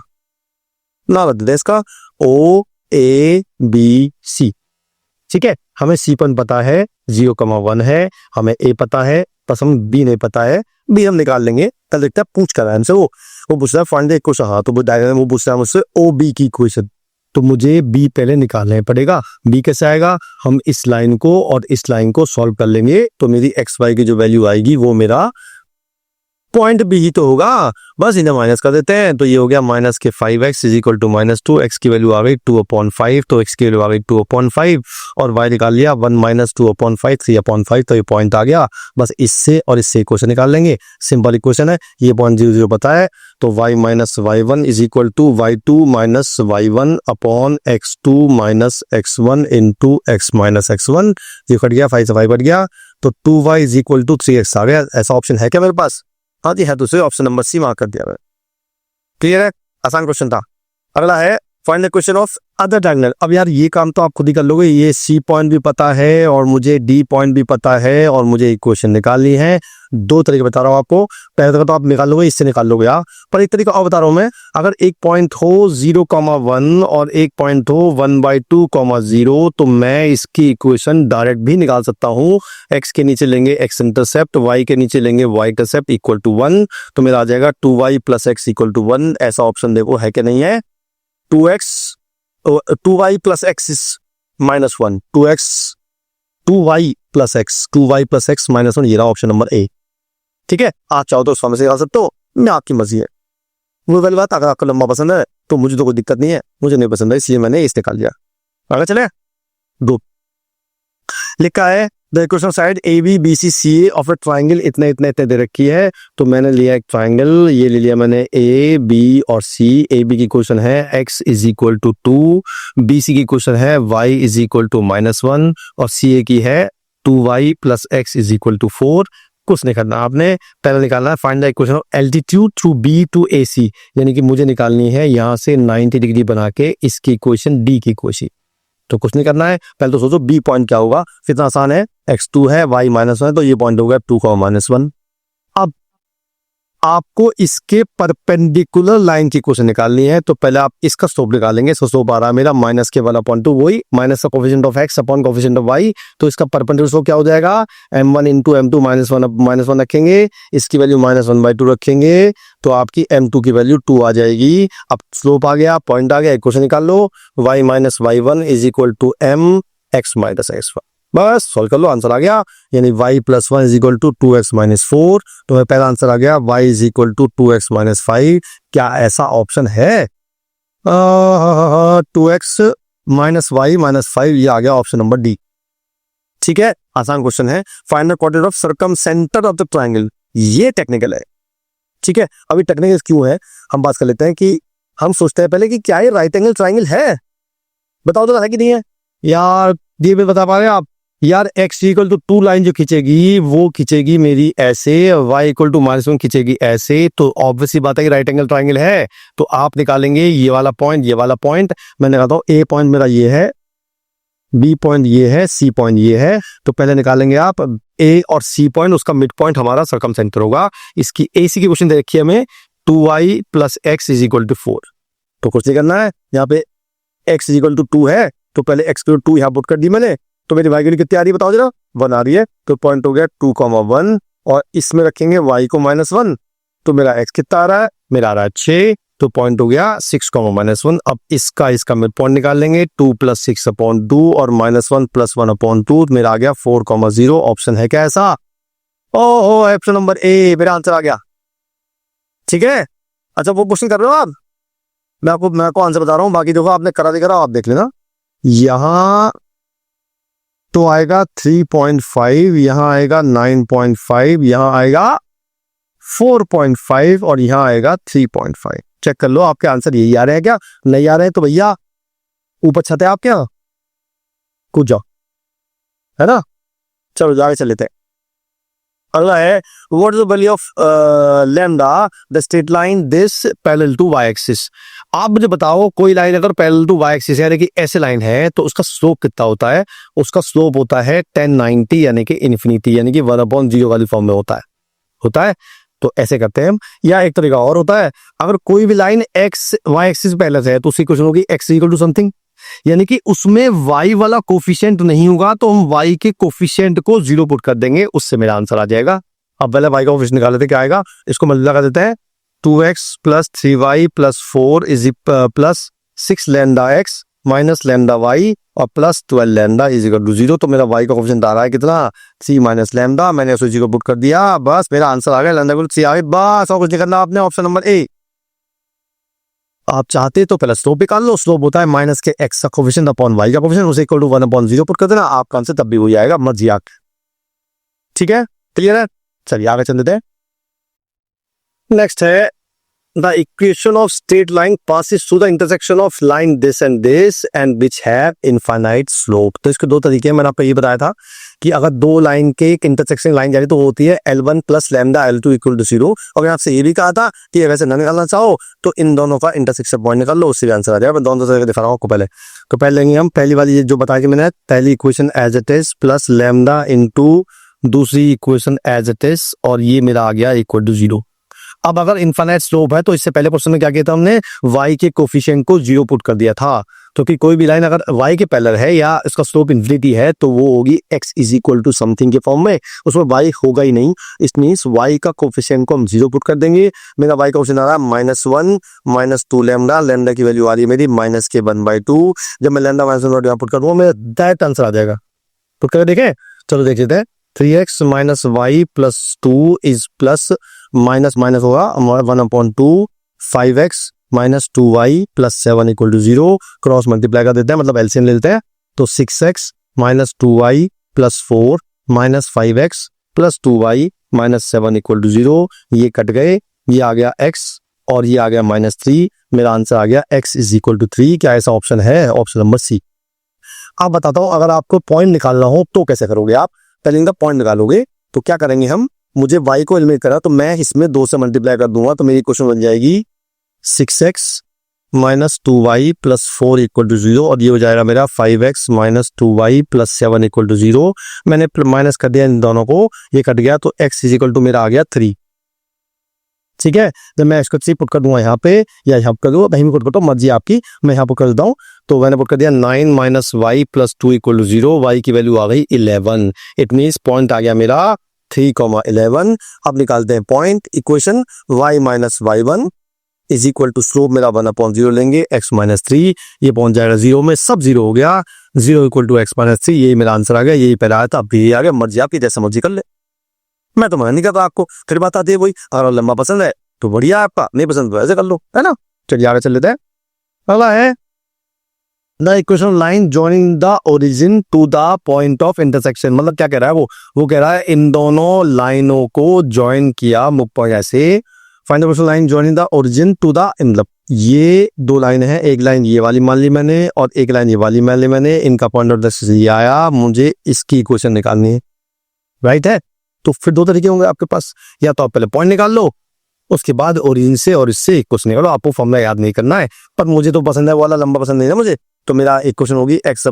ना बदले इसका OABC, ठीक है। हमें C पॉइंट पता है, 0,1 है, हमें A पता है, बस हम B नहीं पता है, B हम निकाल लेंगे। कल देखते हैं पूछ कर रहा है हमसे, वो पूछ रहा है फाइंड द इक्वेशन, हाँ तो वो डायग्राम वो पूछ रहा है मुझसे OB की इक्वेशन, तो मुझे B पहले निकालना पड़ेगा। B कैसे आएगा, हम इस लाइन को और इस लाइन को सॉल्व कर लेंगे, तो मेरी XY की जो वैल्यू आएगी वो मेरा पॉइंट B ही तो होगा, बस इन्हें माइनस कर देते हैं। तो ये हो गया -5x = -2, x की वैल्यू आ गई 2/5, तो x की वैल्यू आ गई 2/5 और y निकाल लिया 1 - 2/5, 3/5, तो ये पॉइंट आ गया। बस इससे और इससे इक्वेशन निकाल लेंगे, सिंपल इक्वेशन है, ये पॉइंट 0 0 पता है, तो y - y1 = y2 - y1 upon x2 - x1 into x - x1, ये कट गया, 5 से 5 कट गया, तो 2y = 3x आ गया। ऐसा ऑप्शन है क्या मेरे पास? हाँ जी है, दूसरे ऑप्शन नंबर सी मार्क कर दिया है। क्लियर है, आसान क्वेश्चन था। अगला है find the question of other diagonal. अब यार ये काम तो आप खुद ही कर लोगे, ये सी पॉइंट भी पता है और मुझे डी पॉइंट भी पता है और मुझे इक्वेशन निकालनी है। दो तरीके बता रहा हूँ आपको, पहले तरीका तो आप निकाल लोगे, इससे निकाल लोगे आप, पर एक तरीका और बता रहा हूँ मैं। अगर एक पॉइंट हो 0,1 और एक पॉइंट हो 1/2,0, तो मैं इसकी इक्वेशन डायरेक्ट भी निकाल सकता हूँ। एक्स के नीचे लेंगे एक्स इंटरसेप्ट, वाई के नीचे लेंगे वाई इंटरसेप्ट इक्वल टू 1, तो मेरा आ जाएगा 2y + x इक्वल टू 1। ऐसा ऑप्शन देखो है कि नहीं है। 2y + x is -1, 2y + x -1, ये रहा ऑप्शन नंबर ए। ठीक है, आप चाहो तो इसमें से निकाल सकते हो, मैं आपकी मर्जी है। वो वाली बात, अगर आपको लंबा पसंद है तो मुझे तो कोई दिक्कत नहीं है, मुझे नहीं पसंद है इसलिए मैंने इस निकाल लिया। आगे चले, दो लिखा है the equation side ABBCCA of a triangle, इतने इतने इतने दे रखी है, तो मैंने लिया एक ट्राइंगल, ये ले लिया मैंने A, B और C। AB की इक्वेशन है x = 2, BC की इक्वेशन है y = -1 और CA की है 2y + x = 4। कुछ नहीं करना आपने, पहले निकालना है find the equation of altitude through B to AC, यानी कि मुझे निकालनी है यहां से 90 डिग्री बना के इसकी इक्वेशन D की इक्वेशन। तो कुछ नहीं करना है, पहले तो सोचो बी पॉइंट क्या होगा, कितना आसान है, x2 है y -1 है, तो ये पॉइंट होगा 2, -1। अब आपको इसके परपेंडिकुलर लाइन की इक्वेशन निकालनी है, तो पहले आप इसका स्लोप निकालेंगे। इसका स्लोप आ रहा है मेरा माइनस के वाला पॉइंट, तो वही माइनस का coefficient of x upon coefficient of y, तो इसका परपेंडिकुलर स्लोप क्या हो जाएगा, m1 × m2 -1 रखेंगे, इसकी वैल्यू -1/2 रखेंगे, तो आपकी m2 की वैल्यू 2 आ जाएगी। अब स्लोप आ गया, पॉइंट आ गया, इक्वेशन निकाल लो, y - y1 = m x - x1, बस सॉल्व कर लो, आंसर आ गया। यानी y + 1 = 2x - 4, तो मेरा पहला आंसर आ गया y = 2x - 5। क्या ऐसा ऑप्शन है? 2x - y - 5, ये आ गया ऑप्शन नंबर डी। ठीक है, आसान क्वेश्चन है। Find the quadrant of circumcentre of the triangle, ये टेक्निकल है। ठीक है, अभी टेक्निकल क्यों है, हम बात कर लेते हैं कि हम सोचते हैं पहले कि क्या ये राइट एंगल ट्राइंगल है, बताओ तो है कि नहीं है यार, ये भी बता पा रहे हैं आप? यार x = 2 लाइन जो खींचेगी वो खींचेगी मेरी ऐसे, y = -1 खींचेगी ऐसे, तो ऑब्वियसली बात है कि राइट एंगल ट्राइंगल है। तो आप निकालेंगे ये वाला पॉइंट, ये वाला पॉइंट, मैं निकालता हूं A पॉइंट मेरा ये है, B पॉइंट ये है, C पॉइंट ये है, तो पहले निकालेंगे आप A और C पॉइंट, उसका मिड पॉइंट हमारा सर्कमसेंटर होगा। इसकी AC की क्वेश्चन दे रखी है हमें 2y + x = 4, तो कुछ नहीं करना है, यहाँ पे x = 2 है, तो पहले x = 2 यहाँ पुट कर दी मैंने, तो मेरी y की वैल्यू कितनी आ रही है बताओ जरा, 1 आ रही है, तो पॉइंट हो गया 2, 1 और इसमें रखेंगे y को -1, तो मेरा x कितना आ रहा है, मेरा आ रहा है 6, तो पॉइंट हो गया 6, -1। अब इसका मिड पॉइंट निकाल लेंगे, 2 + 6/2 और -1 + 1/2, मेरा आ गया 4, 0। ऑप्शन है क्या ऐसा? ओहो, ऑप्शन नंबर ए, मेरा आंसर आ गया। ठीक है, अच्छा वो क्वेश्चन कर रहे हो आप, मैं आपको आंसर बता रहा हूं, बाकी देखो आपने करा दिखा रहा, आप देख लेना। यहां तो आएगा 3.5, यहां आएगा 9.5, यहां आएगा 4.5 और यहां आएगा 3.5। चेक कर लो आपके आंसर यही आ रहे हैं क्या? नहीं आ रहे हैं तो भैया ऊपर छत है आपके यहाँ, कूद जाओ, है ना। चलो आगे चल लेते हैं। अगला है what is the value of lambda the straight line this parallel to y axis. आप मुझे बताओ, कोई लाइन अगर पैरेलल टू y एक्सिस है, यानी कि ऐसे लाइन है, तो उसका स्लोप कितना होता है? उसका स्लोप होता है 1090, यानी कि इन्फिनिटी, यानी कि 1/0 वाली फॉर्म में होता है। तो ऐसे करते हैं हम, या एक तरीका और होता है, अगर कोई भी line x y axis parallel है तो उसकी क्वेश्चन होगी x = समथिंग, यानी कि उसमें y वाला कोफिशिएंट नहीं होगा, तो हम y के कोफिशिएंट को 0 पुट कर देंगे, उससे मेरा आंसर आ जाएगा। अब पहले y का कोफिशिएंट निकाल लेते, क्या आएगा, इसको मल्टीप्लाई कर देते हैं, 2x + 3y + 4 + 6 λx - λy और +12 λ = 0, तो मेरा y का कोफिशिएंट आ रहा है कितना, 3 - λ, मैंने उसे 0 पुट कर दिया, बस मेरा आंसर आ गया, λ = 3 आ गया, बस और कुछ नहीं करना आपने, ऑप्शन नंबर ए। आप चाहते तो पहले स्लोप निकाल लो, स्लोप होता है माइनस के x का कोफिशिएंट अपॉन y का कोफिशिएंट, उसे = 1/0 पुट कर देना, आपका आंसर तब भी हो जाएगा, मर्जी आप। ठीक है, क्लियर है, चलिए आगे चल देते हैं। नेक्स्ट है the equation of straight line passes through the intersection of line this and which have infinite slope। तो इसके दो तरीके हैं, मैंने आपको ये बताया था कि अगर दो लाइन के एक इंटरसेक्शन लाइन जा रही तो होती है L1 plus lambda L2 equal to 0। और मैं आपसे ये भी कहा था कि वैसे न निकालना चाहो तो इन दोनों का इंटरसेक्शन पॉइंट निकाल लो, उससे भी आंसर आ जाएगा। मैं दोनों तरीके दिखा रहा हूँ आपको। पहले लेंगे हम पहली वाली ये जो बताया कि मैंने, पहली equation as it is plus lambda into दूसरी इक्वेशन एज इट इज, और ये मेरा आ गया इक्वल टू 0। अब अगर इनफाइनाइट स्लोप है तो इससे पहले क्वेश्चन में क्या किया था हमने, y के कोफिशिएंट को 0 पुट कर दिया था। तो कि कोई भी लाइन अगर y के पैरेलल है या इसका स्लोप इन्फिनिटी है तो वो होगी x is equal to something के फॉर्म में, उसमें y होगा ही नहीं। इस मीन्स y का कोफिशिएंट को हम 0 पुट कर देंगे। मेरा y का क्वेश्चन आ रहा है -1 -2 लैम्डा, लैम्डा की वैल्यू आ रही है मेरी -1/2। जब मैं लैम्डा -1 यहाँ पुट कर दूंगा मेरा दैट आंसर आ जाएगा। पुट करके देखें, चलो देख लेते हैं। 3x - y + 2 is plus minus minus होगा 1/2, 5x - 2y + 7 equal to 0। Cross multiply कर देते हैं, मतलब एलसीएम ले लेते हैं। तो 6x - 2y + 4 - 5x + 2y - 7 equal to 0। ये कट गए, ये आ गया x और ये आ गया -3। मेरा आंसर आ गया x इज इक्वल टू 3। क्या ऐसा ऑप्शन है? Option number C. आप बताता हूं, अगर आपको पॉइंट निकालना हो तो कैसे करोगे आप? पहले इनका पॉइंट निकालोगे तो क्या करेंगे हम, मुझे y को एलिमिनेट करा तो मैं इसमें 2 से मल्टीप्लाई कर दूंगा तो मेरी इक्वेशन बन जाएगी 6x - 2y + 4 इक्वल टू 0, और ये हो जाएगा मेरा 5x - 2y + 7 इक्वल टू 0। मैंने माइनस कर दिया इन दोनों को, ये कट गया तो x इज इक्वल टू मेरा आ गया 3। ठीक है, जब मैं इसको 3 पुट कर दूंगा यहाँ पे या यहाँ कर दूंगा, कहीं भी पुट करता हूँ, मर्जी आपकी। मैं यहाँ पुट कर देता हूँ तो मैंने पुट कर दिया 9 - y + 2 इक्वल टू 0। y की वैल्यू आ गई 11। इट मीन्स पॉइंट आ गया मेरा 3,11। अब निकालते हैं point. Equation y - y1 is equal to slope मेरा 1/0 लेंगे x - 3, ये पहुंच जाएगा 0 में, सब 0 हो गया। 0 इक्वल टू x - 3, यही मेरा आंसर आ गया। यही पहले आया था, अब भी आ गया। मर्जी आपकी, जैसा मर्जी कर ले, मैं तो मना नहीं करता आपको। फिर बात आती है वही, अगर लंबा पसंद है तो बढ़िया है आपका, नहीं पसंद तो ऐसे कर लो, है ना। चलिए आगे चल लेते हैं। अगला है the equation line joining the origin to the point of intersection. मतलब क्या कह रहा है वो कह रहा है इन दोनों लाइनों को ज्वाइन किया ऐसे। Find the equation line joining the origin to the, मतलब ये दो लाइन है, एक लाइन ये वाली मान ली मैंने और एक लाइन ये वाली मान ली मैंने। इनका पॉइंट ऑफ इंटरसेक्शन ये आया, मुझे इसकी इक्वेशन निकालनी है, राइट है। तो फिर दो तरीके होंगे आपके पास, या तो आप पहले पॉइंट निकाल लो, उसके बाद ओरिजिन से और इससे इक्वेशन निकालो। आपको फॉर्मूला याद नहीं करना है, पर मुझे तो पसंद है वाला, लंबा पसंद नहीं है मुझे। तो मेरा इक्वेशन होगी x/a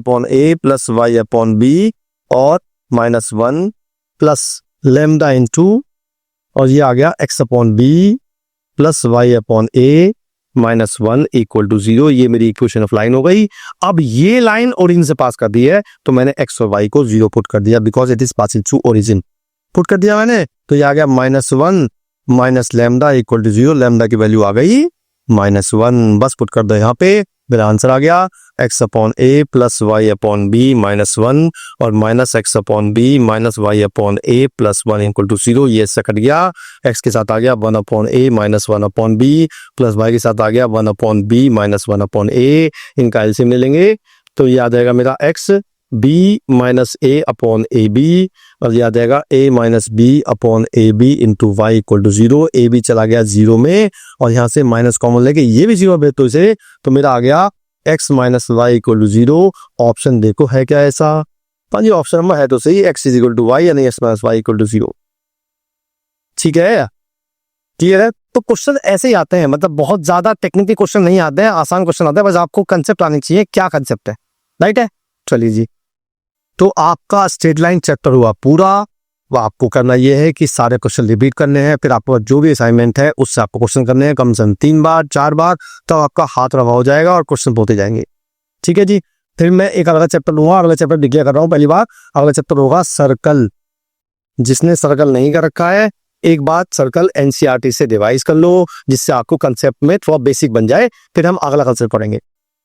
+ y/b और -1 प्लस लैम्डा इनटू, और ये आ गया x/b + y/a -1 इक्वल टू 0। ये मेरी इक्वेशन ऑफ लाइन हो गई। अब ये लाइन ओरिजिन से पास कर दी है तो मैंने x और y को 0 पुट कर दिया, because it is passing through origin. Put कर दिया मैंने, तो ये आ गया -1 - लैम्डा इक्वल टू 0। लैम्डा की वैल्यू आ गई -1, बस पुट कर दो यहाँ पे, मेरा आंसर आ गया x/a + y/b -1 और -x/b - y/a + 1 इक्वल टू 0। ये इससे कट गया, x के साथ आ गया 1/a - 1/b प्लस y के साथ आ गया 1/b - 1/a। इनका एलसीएम ले लेंगे तो ये आ जाएगा मेरा x b - a/ab, और याद आएगा a - b/ab into y equal to 0। A b चला गया 0 में और यहाँ से माइनस कॉमन लेके ये भी 0 है, तो इसे तो मेरा आ गया x - y equal to 0। Option देखो है क्या ऐसा? हाँ जी, ऑप्शन नंबर है तो सही, x is equal to y यानी x - y इक्वल टू 0। ठीक है, क्लियर है। तो क्वेश्चन ऐसे ही आते हैं, मतलब बहुत ज्यादा टेक्निकल क्वेश्चन नहीं आते हैं, आसान क्वेश्चन आते हैं, बस आपको कंसेप्ट आनी चाहिए, क्या कंसेप्ट है, राइट है। चलिए जी, तो आपका स्ट्रेट लाइन चैप्टर हुआ पूरा। वो आपको करना ये है कि सारे क्वेश्चन रिपीट करने हैं, फिर आपको जो भी असाइनमेंट है उससे आपको क्वेश्चन करने हैं कम से कम 3 बार 4 बार, तब आपका हाथ रवा हो जाएगा और क्वेश्चन होते जाएंगे। ठीक है जी, फिर मैं एक अगला चैप्टर लूंगा, अगला चैप्टर डिक्लेयर कर रहा हूँ पहली बार। अगला चैप्टर होगा सर्कल। जिसने सर्कल नहीं कर रखा है, एक बात सर्कल एनसीईआरटी से रिवाइज कर लो, जिससे आपको कंसेप्ट में थोड़ा बेसिक बन जाए, फिर हम अगला कंसेप्ट पढ़ेंगे,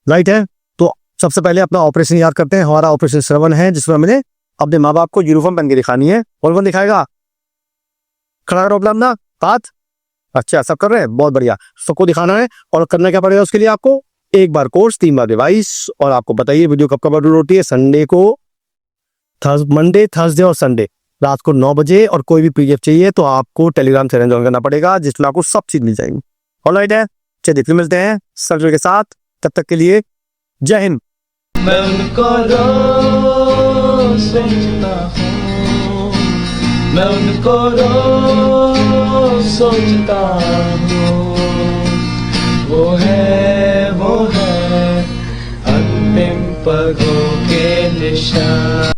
राइट है। तो सबसे पहले अपना ऑपरेशन याद करते हैं। हमारा ऑपरेशन 7 है, जिसमें हमने अपने माँ बाप को यूनिफॉर्म पहन के दिखानी है। कौन दिखाएगा? खड़ा करो अपना हाथ। अच्छा, सब कर रहे हैं, बहुत बढ़िया। सबको दिखाना है और करना क्या पड़ेगा उसके लिए? आपको एक बार कोर्स 3 बार रिवाइज। और आपको बताइए वीडियो कब कब अपलोड होती है? संडे को, मंडे, थर्सडे और संडे रात को 9 बजे। और कोई भी पीडीएफ चाहिए तो आपको टेलीग्राम चैनल ज्वाइन करना पड़ेगा, जिसमें आपको सब चीज मिल जाएगी। ऑलराइट है, चलिए फिर मिलते हैं सब्जेक्ट के साथ, तब तक के लिए जय हिंद। मैं उनको रोज सोचता हूँ, मैं उनको रोज सोचता हूँ।